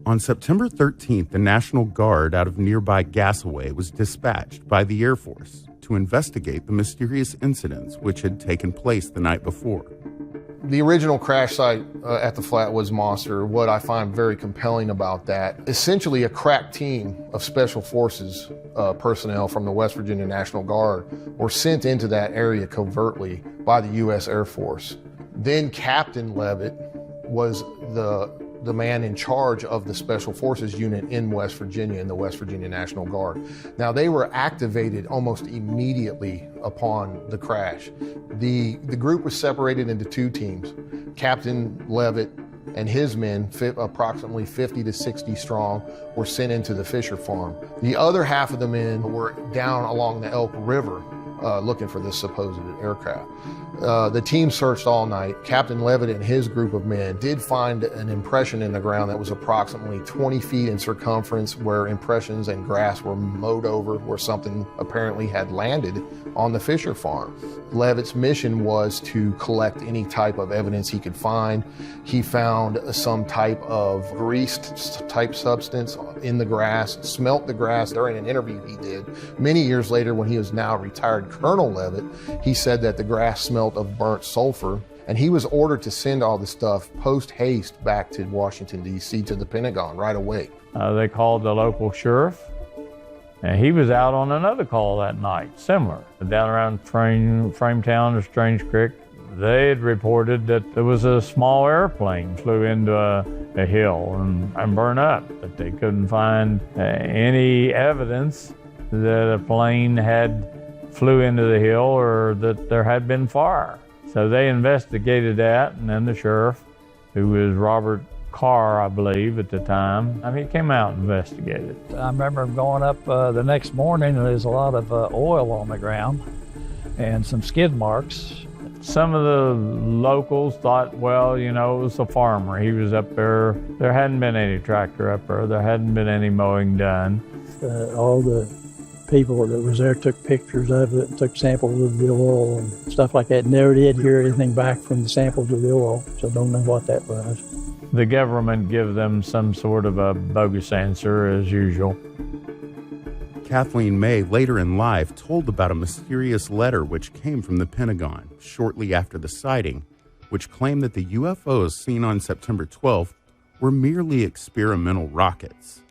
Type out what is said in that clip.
On September 13th, the National Guard out of nearby Gasaway was dispatched by the Air Force to investigate the mysterious incidents which had taken place the night before. The original crash site at the Flatwoods Monster, what I find very compelling about that, essentially a crack team of Special Forces personnel from the West Virginia National Guard were sent into that area covertly by the U.S. Air Force. Then Captain Levitt was the man in charge of the Special Forces unit in West Virginia, in the West Virginia National Guard. Now, they were activated almost immediately upon the crash. The group was separated into two teams. Captain Levitt and his men, approximately 50 to 60 strong, were sent into the Fisher Farm. The other half of the men were down along the Elk River looking for this supposed aircraft. The team searched all night. Captain Levitt and his group of men did find an impression in the ground that was approximately 20 feet in circumference, where impressions and grass were mowed over, where something apparently had landed on the Fisher Farm. Levitt's mission was to collect any type of evidence he could find. He found some type of greased type substance in the grass, smelt the grass during an interview he did. Many years later, when he was now retired Colonel Levitt, he said that the grass smelled of burnt sulfur, and he was ordered to send all the stuff post-haste back to Washington, D.C., to the Pentagon right away. They called the local sheriff, and he was out on another call that night, similar. Down around Frametown or Strange Creek, they had reported that there was a small airplane flew into a hill and burned up, but they couldn't find any evidence that a plane had flew into the hill or that there had been fire. So they investigated that, and then the sheriff, who was Robert Carr, I believe, at the time, he came out and investigated. I remember going up the next morning, and there's a lot of oil on the ground and some skid marks. Some of the locals thought, well, it was a farmer. He was up there. There hadn't been any tractor up there. There hadn't been any mowing done. All the people that was there took pictures of it and took samples of the oil and stuff like that. Never did hear anything back from the samples of the oil, so don't know what that was. The government gave them some sort of a bogus answer, as usual. Kathleen May, later in life, told about a mysterious letter which came from the Pentagon shortly after the sighting, which claimed that the UFOs seen on September 12th were merely experimental rockets.